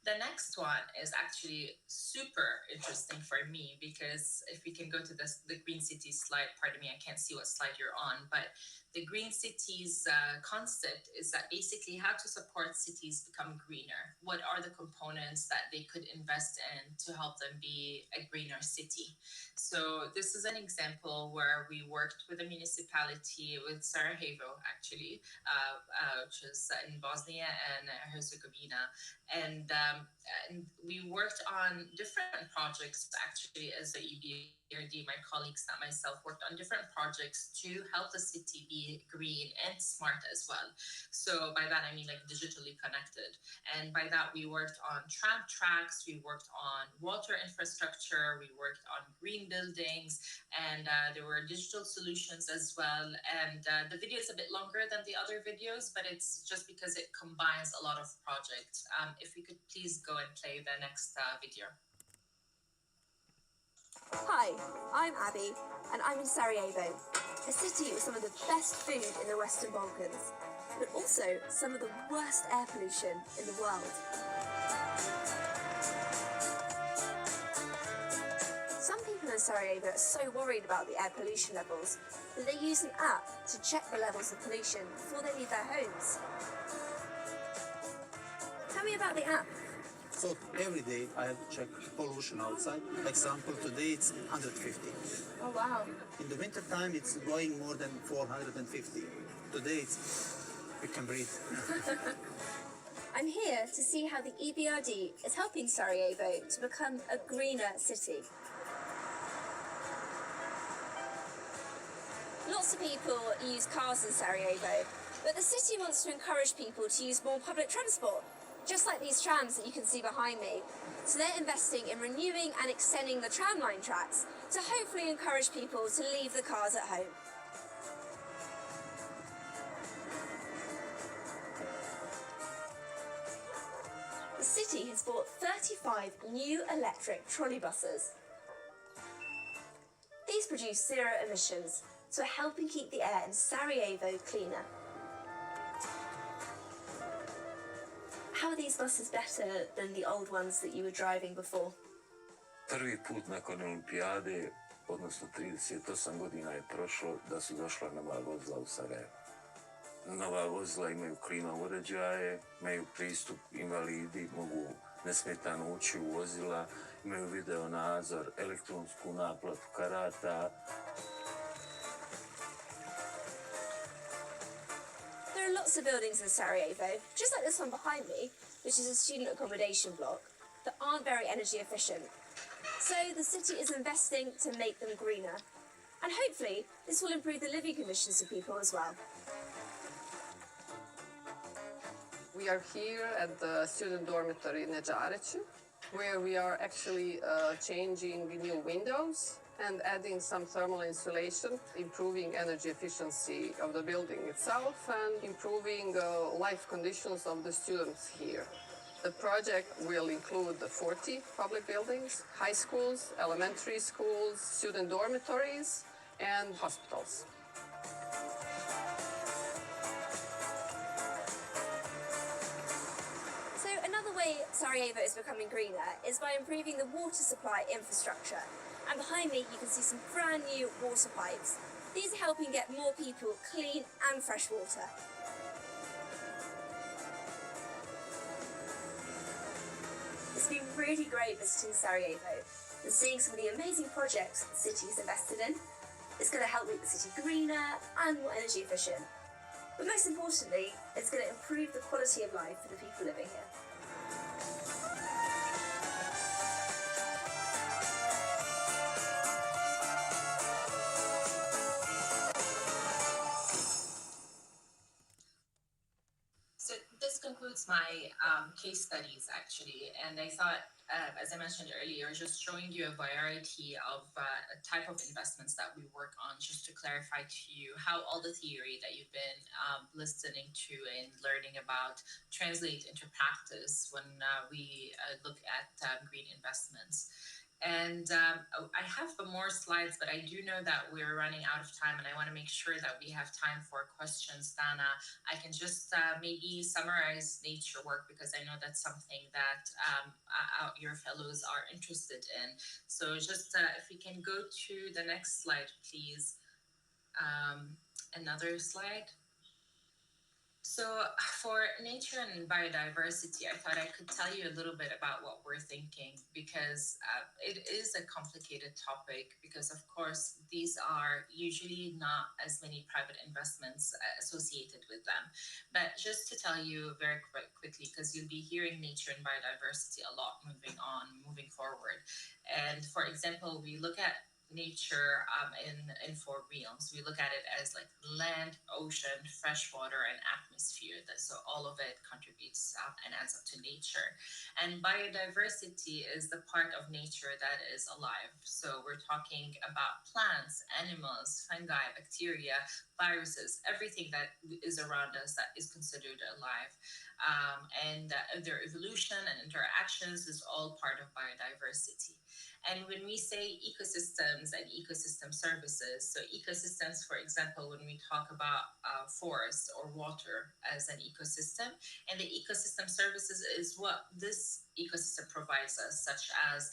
The next one is actually super interesting for me, because if we can go to the Green Cities slide, pardon me, I can't see what slide you're on, but the Green Cities concept is that basically how to support cities become greener. What are the components that they could invest in to help them be a greener city? So this is an example where we worked with a municipality, with Sarajevo actually, which is in Bosnia and Herzegovina. And we worked on different projects actually as the EBRD, my colleagues and myself worked on different projects to help the city be green and smart as well. So by that I mean like digitally connected. And by that we worked on tram tracks, we worked on water infrastructure, we worked on green buildings, and there were digital solutions as well. And the video is a bit longer than the other videos, but it's just because it combines a lot of projects. If we could please go and play the next video. Hi, I'm Abby, and I'm in Sarajevo, a city with some of the best food in the Western Balkans, but also some of the worst air pollution in the world. Some people in Sarajevo are so worried about the air pollution levels that they use an app to check the levels of pollution before they leave their homes. Tell me about the app. So every day I have to check pollution outside. Example, today it's 150. Oh wow. In the winter time it's going more than 450. Today we can breathe. I'm here to see how the EBRD is helping Sarajevo to become a greener city. Lots of people use cars in Sarajevo, but the city wants to encourage people to use more public transport, just like these trams that you can see behind me. So they're investing in renewing and extending the tramline tracks to hopefully encourage people to leave the cars at home. The city has bought 35 new electric trolleybuses. These produce zero emissions, so helping keep the air in Sarajevo cleaner. How are these buses better than the old ones that you were driving before? Prvi put nakon olimpijade, odnosno 38 godina je prošlo da su došla nova vozila u Sarajevo. Nova vozila imaju klima uređaje, imaju pristup invalidi, mogu nesmetano ući u vozila, imaju video nadzor, elektronsku naplatu karata. lots of buildings in Sarajevo, just like this one behind me, which is a student accommodation block, that aren't very energy efficient. So the city is investing to make them greener. And hopefully, this will improve the living conditions of people as well. We are here at the student dormitory Necaretçi, where we are actually changing new windows and adding some thermal insulation, improving energy efficiency of the building itself and improving life conditions of the students here. The project will include 40 public buildings, high schools, elementary schools, student dormitories, and hospitals. So another way Sarajevo is becoming greener is by improving the water supply infrastructure. And behind me, you can see some brand new water pipes. These are helping get more people clean and fresh water. It's been really great visiting Sarajevo and seeing some of the amazing projects the city's invested in. It's going to help make the city greener and more energy efficient. But most importantly, it's going to improve the quality of life for the people living here. So this concludes my case studies, actually, and I thought, as I mentioned earlier, just showing you a variety of type of investments that we work on, just to clarify to you how all the theory that you've been listening to and learning about translate into practice when we look at green investments. And I have more slides, but I do know that we're running out of time, and I want to make sure that we have time for questions. Dana, I can just maybe summarize nature work, because I know that's something that your fellows are interested in. So just if we can go to the next slide, please. Another slide. So for nature and biodiversity, I thought I could tell you a little bit about what we're thinking, because it is a complicated topic, because of course these are usually not as many private investments associated with them. But just to tell you very quickly, because you'll be hearing nature and biodiversity a lot moving forward. And for example, we look at nature in four realms. We look at it as like land, ocean, fresh water, and atmosphere. So all of it contributes and adds up to nature. And biodiversity is the part of nature that is alive. So we're talking about plants, animals, fungi, bacteria, viruses, everything that is around us that is considered alive. And their evolution and interactions is all part of biodiversity. And when we say ecosystems and ecosystem services, so ecosystems, for example, when we talk about forest or water as an ecosystem, and the ecosystem services is what this ecosystem provides us, such as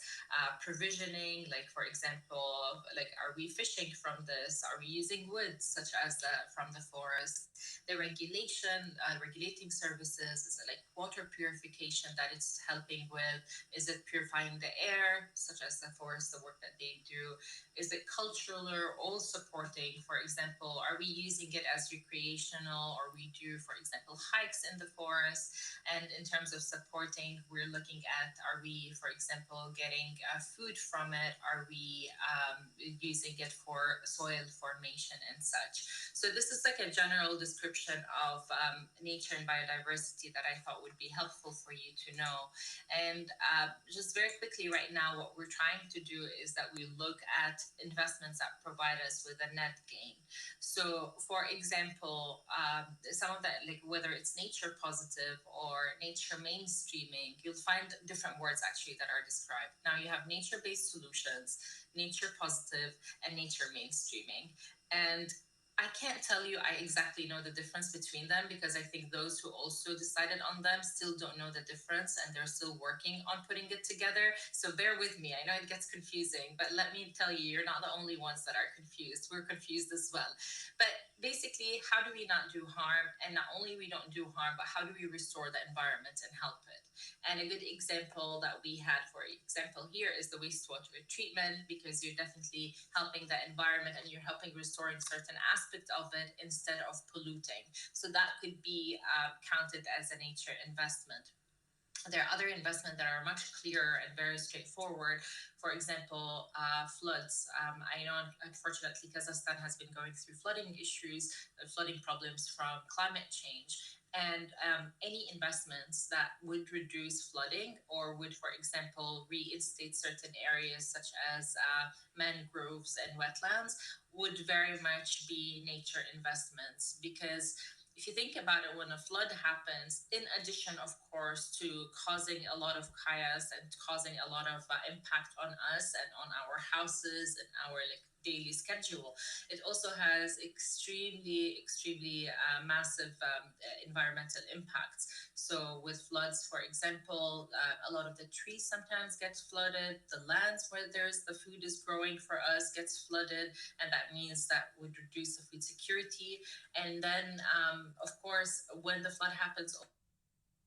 provisioning, like for example, like are we fishing from this? Are we using wood, such as from the forest? The regulation, regulating services, is it like water purification that it's helping with? Is it purifying the air, such as the forest, the work that they do? Is it cultural or all supporting? For example, are we using it as recreational, or we do, for example, hikes in the forest? And in terms of supporting, we're looking at, are we, for example, getting food from it? Are we using it for soil formation and such? So this is like a general description of nature and biodiversity that I thought would be helpful for you to know. And just very quickly right now, what we're trying to do is that we look at investments that provide us with a net gain. So for example, some of that, like whether it's nature positive or nature mainstreaming, you'll find different words actually that are described. Now you have nature-based solutions, nature positive, and nature mainstreaming. And I can't tell you I exactly know the difference between them, because I think those who also decided on them still don't know the difference, and they're still working on putting it together. So bear with me. I know it gets confusing, but let me tell you, you're not the only ones that are confused. We're confused as well. But basically, how do we not do harm? And not only we don't do harm, but how do we restore the environment and help it? And a good example that we had, for example, here is the wastewater treatment, because you're definitely helping the environment and you're helping restoring certain aspects of it instead of polluting. So that could be counted as a nature investment. There are other investments that are much clearer and very straightforward. For example, floods. I know, unfortunately, Kazakhstan has been going through flooding issues, flooding problems from climate change. And any investments that would reduce flooding or would, for example, reinstate certain areas such as mangroves and wetlands would very much be nature investments, because if you think about it, when a flood happens, in addition, of course, to causing a lot of chaos and causing a lot of impact on us and on our houses and our daily schedule, it also has extremely massive environmental impacts. So with floods, for example, a lot of the trees sometimes get flooded, the lands where the food is growing for us gets flooded, and that means that would reduce the food security. And then, of course, when the flood happens,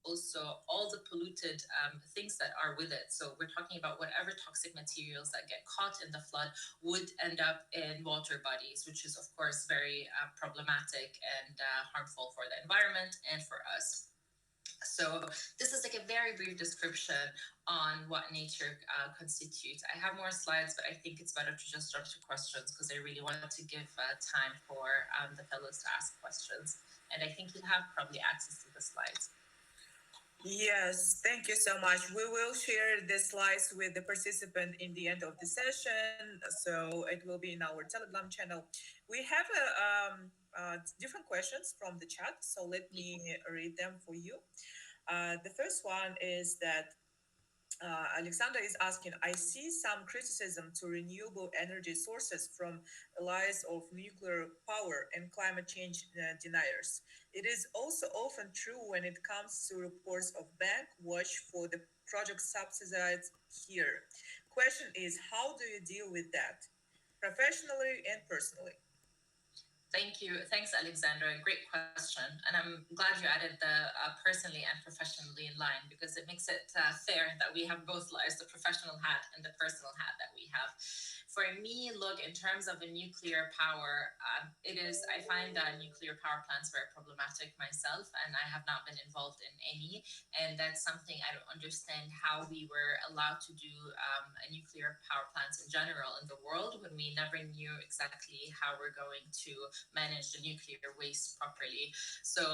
also all the polluted things that are with it. So we're talking about whatever toxic materials that get caught in the flood would end up in water bodies, which is, of course, very problematic and harmful for the environment and for us. So this is like a very brief description on what nature constitutes. I have more slides, but I think it's better to just jump to questions, because I really wanted to give time for the fellows to ask questions. And I think you have probably access to the slides. Yes, thank you so much. We will share the slides with the participant in the end of the session, so it will be in our Telegram channel. We have different questions from the chat, so let me read them for you. The first one is that Alexander is asking, I see some criticism to renewable energy sources from allies of nuclear power and climate change deniers. It is also often true when it comes to reports of bank watch for the project subsidized here. Question is, how do you deal with that, professionally and personally? Thank you. Thanks, Alexandra. Great question. And I'm glad you added the personally and professionally in line, because it makes it fair that we have both lives, the professional hat and the personal hat that we have. For me, look, in terms of a nuclear power, I find nuclear power plants very problematic myself, and I have not been involved in any. And that's something I don't understand, how we were allowed to do nuclear power plants in general in the world when we never knew exactly how we're going to manage the nuclear waste properly. So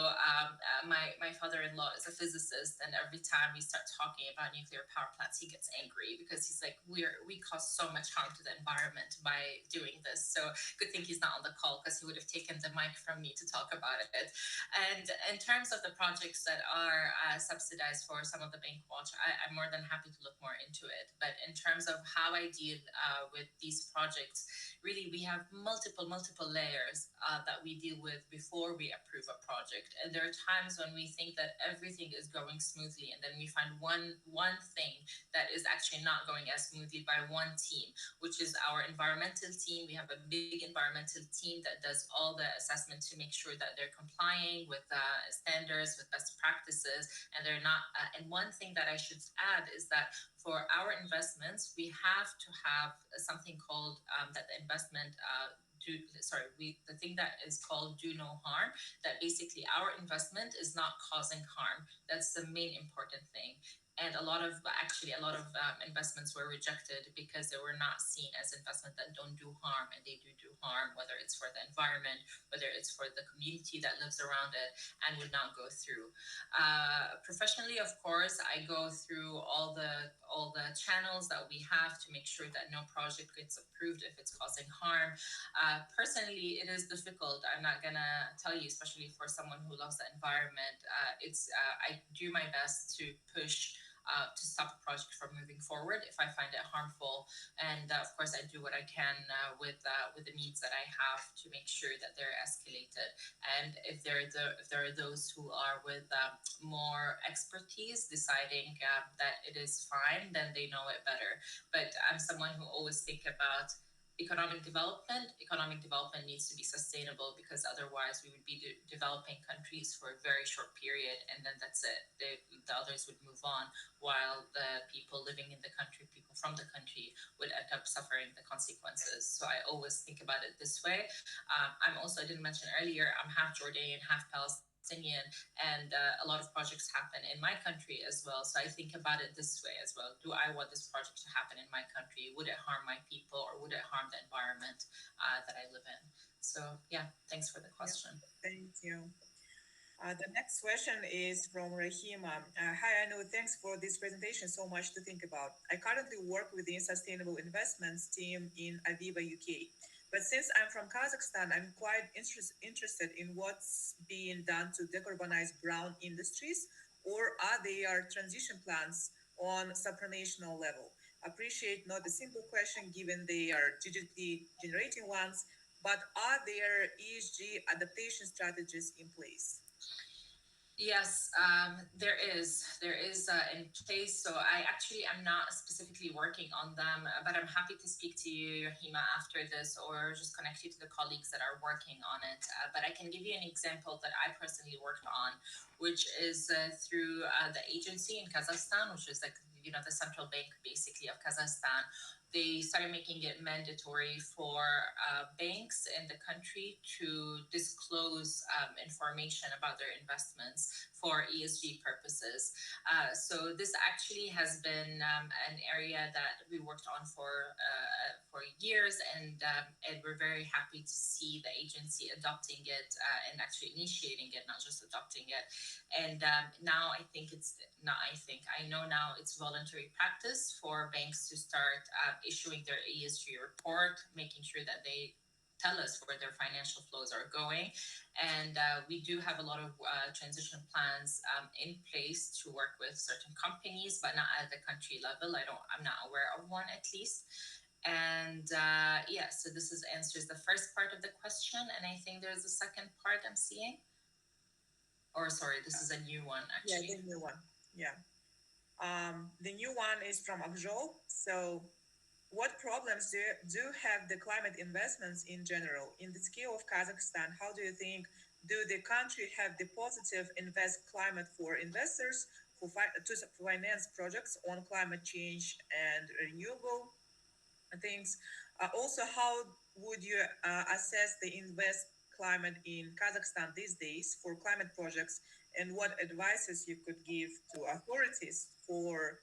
my father-in-law is a physicist, and every time we start talking about nuclear power plants, he gets angry, because he's like, we cause so much harm to the environment by doing this. So good thing he's not on the call, because he would have taken the mic from me to talk about it. And in terms of the projects that are subsidized for some of the bank watch, I'm more than happy to look more into it. But in terms of how I deal with these projects, really we have multiple layers that we deal with before we approve a project. And there are times when we think that everything is going smoothly, and then we find one thing that is actually not going as smoothly by one team, which is our environmental team. We have a big environmental team that does all the assessment to make sure that they're complying with standards, with best practices, and they're not. And one thing that I should add is that for our investments, we have to have something called that the investment. The thing that is called do no harm, that basically our investment is not causing harm. That's the main important thing. And a lot of investments were rejected because they were not seen as investment that don't do harm, and they do harm, whether it's for the environment, whether it's for the community that lives around it, and would not go through. Professionally, of course, I go through all the channels that we have to make sure that no project gets approved if it's causing harm. Personally, it is difficult. I'm not gonna tell you, especially for someone who loves the environment. I do my best to push to stop a project from moving forward if I find it harmful, and of course I do what I can with the needs that I have to make sure that they're escalated. And if there are those who are with more expertise deciding that it is fine, then they know it better. But I'm someone who always think about economic development needs to be sustainable, because otherwise we would be developing countries for a very short period, and then that's it. The others would move on, while the people living in the country, people from the country, would end up suffering the consequences. So I always think about it this way. I didn't mention earlier, I'm half Jordanian, half Palestinian, and a lot of projects happen in my country as well. So I think about it this way as well. Do I want this project to happen in my country? Would it harm my people, or would it harm the environment that I live in? So yeah, thanks for the question. Thank you. The next question is from Rahima. Hi, Anu. Thanks for this presentation. So much to think about. I currently work within Sustainable Investments team in Aviva, UK. But since I'm from Kazakhstan, I'm quite interested in what's being done to decarbonize brown industries, or are there transition plans on supranational level? Appreciate not a simple question given they are digitally generating ones, but are there ESG adaptation strategies in place? Yes, there is in place. So I actually am not specifically working on them, but I'm happy to speak to you, Rahima, after this, or just connect you to the colleagues that are working on it. But I can give you an example that I personally worked on, which is through the agency in Kazakhstan, which is like, the central bank basically of Kazakhstan. They started making it mandatory for banks in the country to disclose information about their investments for ESG purposes. So this actually has been an area that we worked on for years, and we're very happy to see the agency adopting it and actually initiating it, not just adopting it. And now I know now it's voluntary practice for banks to start issuing their ESG report, making sure that they tell us where their financial flows are going. And we do have a lot of transition plans in place to work with certain companies, but not at the country level. I'm not aware of one, at least. And so this answers the first part of the question, and I think there's a second part I'm seeing. Or sorry, this is a new one, actually. Yeah, the new one. Yeah. The new one is from Akjol. So what problems do have the climate investments in general? In the scale of Kazakhstan, how do you think, do the country have the positive invest climate for investors to finance projects on climate change and renewable things? Also, how would you assess the invest climate in Kazakhstan these days for climate projects, and what advices you could give to authorities for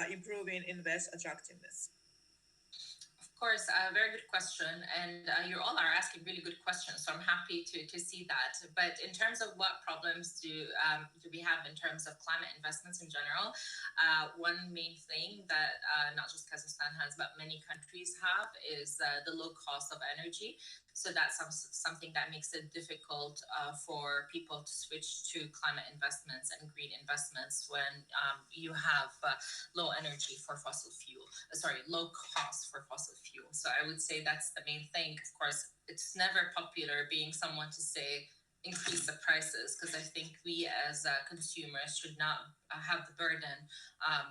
improving invest attractiveness? Of course, a very good question, and you all are asking really good questions, so I'm happy to see that. But in terms of what problems do we have in terms of climate investments in general, one main thing that not just Kazakhstan has, but many countries have, is the low cost of energy. So that's something that makes it difficult for people to switch to climate investments and green investments when you have low cost for fossil fuel. So I would say that's the main thing. Of course, it's never popular being someone to say increase the prices, because I think we as consumers should not have the burden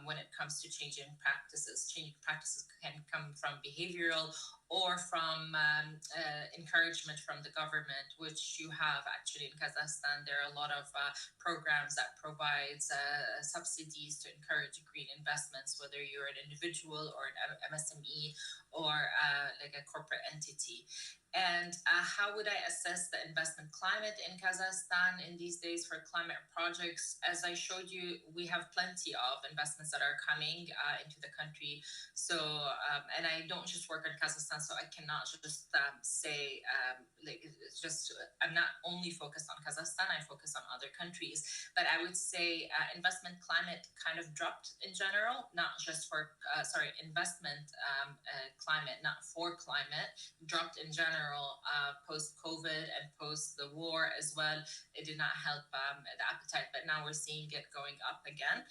when it comes to changing practices. Changing practices can come from behavioral or from encouragement from the government, which you have actually in Kazakhstan. There are a lot of programs that provide subsidies to encourage green investments, whether you're an individual or an MSME or like a corporate entity. And how would I assess the investment climate in Kazakhstan in these days for climate projects? As I showed you, we have plenty of investments that are coming into the country. So, and I don't just work in Kazakhstan, so I cannot just say, I'm not only focused on Kazakhstan, I focus on other countries. But I would say investment climate kind of dropped in general, not just for, investment climate, not for climate, dropped in general. Post-COVID and post the war as well. It did not help the appetite, but now we're seeing it going up again.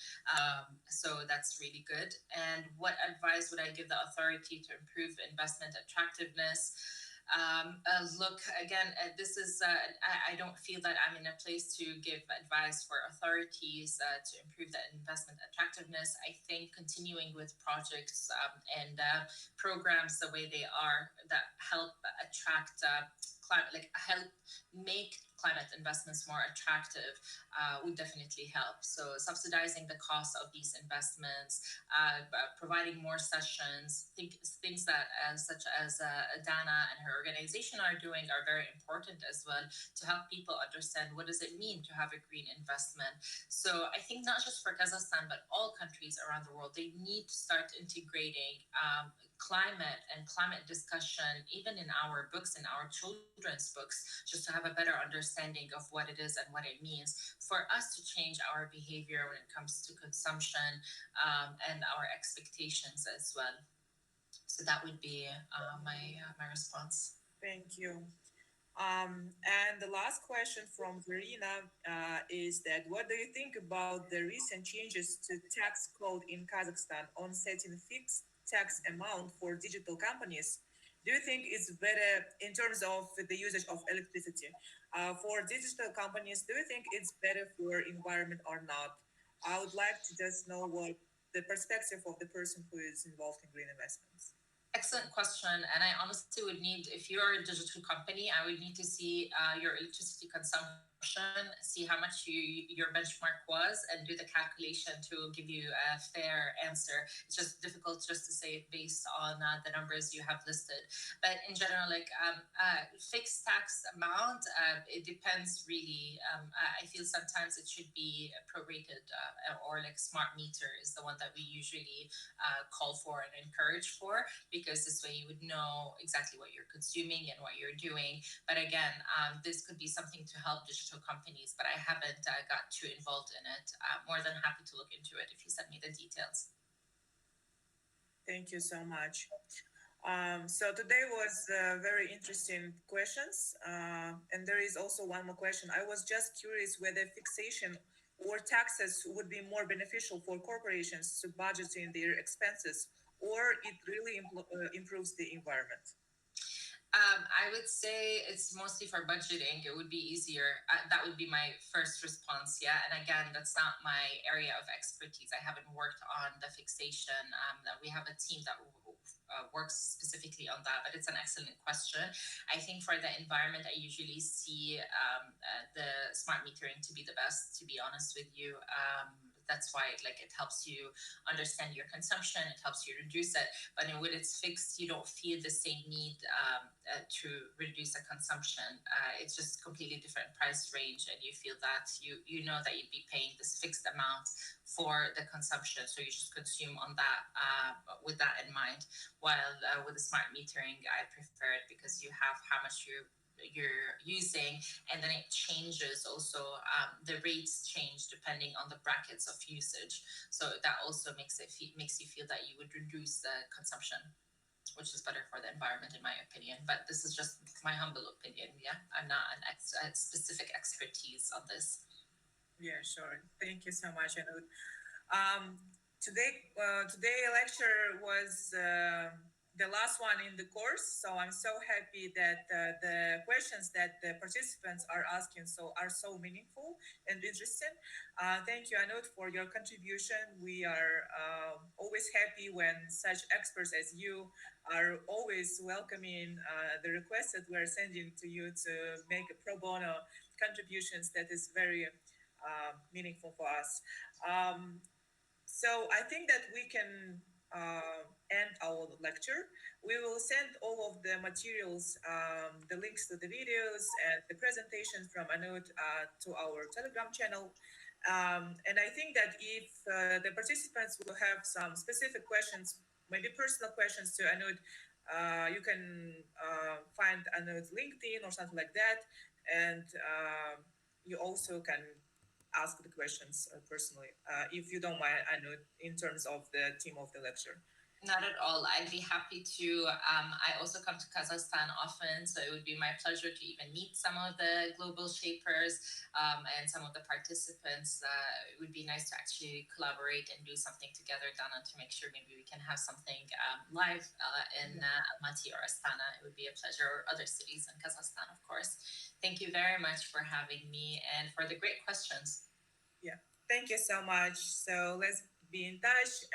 So that's really good. And what advice would I give the authority to improve investment attractiveness? look again. This is I don't feel that I'm in a place to give advice for authorities to improve the investment attractiveness. I think continuing with projects and programs the way they are that help attract help make climate investments more attractive would definitely help. So subsidizing the cost of these investments, providing more sessions, things that such as Dana and her organization are doing are very important as well to help people understand what does it mean to have a green investment. So I think not just for Kazakhstan, but all countries around the world, they need to start integrating climate and climate discussion, even in our books, in our children's books, just to have a better understanding of what it is and what it means for us to change our behavior when it comes to consumption and our expectations as well. So that would be my response. Thank you. And the last question from Verena is that what do you think about the recent changes to tax code in Kazakhstan on setting fixed tax amount for digital companies? Do you think it's better in terms of the usage of electricity for digital companies? Do you think it's better for environment or not? I would like to just know what the perspective of the person who is involved in green investments. Excellent question. And I honestly would need, if you're a digital company, I would need to see your electricity consumption, see how much your benchmark was, and do the calculation to give you a fair answer. It's just difficult just to say it based on the numbers you have listed. But in general, fixed tax amount, it depends really. I feel sometimes it should be prorated or like smart meter is the one that we usually call for and encourage for, because this way you would know exactly what you're consuming and what you're doing. But again, this could be something to help digital companies, but I haven't got too involved in it. More than happy to look into it if you send me the details. Thank you so much. So today was very interesting questions, and there is also one more question. I was just curious whether fixation or taxes would be more beneficial for corporations to budgeting their expenses, or it really improves the environment. I would say it's mostly for budgeting. It would be easier. That would be my first response. Yeah. And again, that's not my area of expertise. I haven't worked on the fixation. We have a team that works specifically on that, but it's an excellent question. I think for the environment, I usually see the smart metering to be the best, to be honest with you. That's why it helps you understand your consumption. It helps you reduce it. But when it's fixed, you don't feel the same need to reduce the consumption. It's just completely different price range, and you feel that you know that you'd be paying this fixed amount for the consumption. So you just consume on that with that in mind. While with the smart metering, I prefer it because you have how much you're using, and then it changes also. The rates change depending on the brackets of usage, so that also makes you feel that you would reduce the consumption, which is better for the environment in my opinion. But this is just my humble opinion. Yeah, I'm not a specific expertise on this. Yeah, sure. Thank you so much, Anud. Today lecture was the last one in the course, so I'm so happy that the questions that the participants are asking are so meaningful and interesting. Thank you, Anud, for your contribution. We are always happy when such experts as you are always welcoming the requests that we're sending to you to make a pro bono contributions that is very meaningful for us. So I think that we can end our lecture. We will send all of the materials, the links to the videos and the presentations from Anud to our Telegram channel. And I think that if the participants will have some specific questions, maybe personal questions to Anud, you can find Anud's LinkedIn or something like that. And you also can ask the questions personally, if you don't mind, Anud, in terms of the theme of the lecture. Not at all. I'd be happy to. I also come to Kazakhstan often, so it would be my pleasure to even meet some of the global shapers and some of the participants. It would be nice to actually collaborate and do something together, Dana, to make sure maybe we can have something live in Almaty or Astana. It would be a pleasure, or other cities in Kazakhstan, of course. Thank you very much for having me and for the great questions. Yeah, thank you so much. So let's be in touch.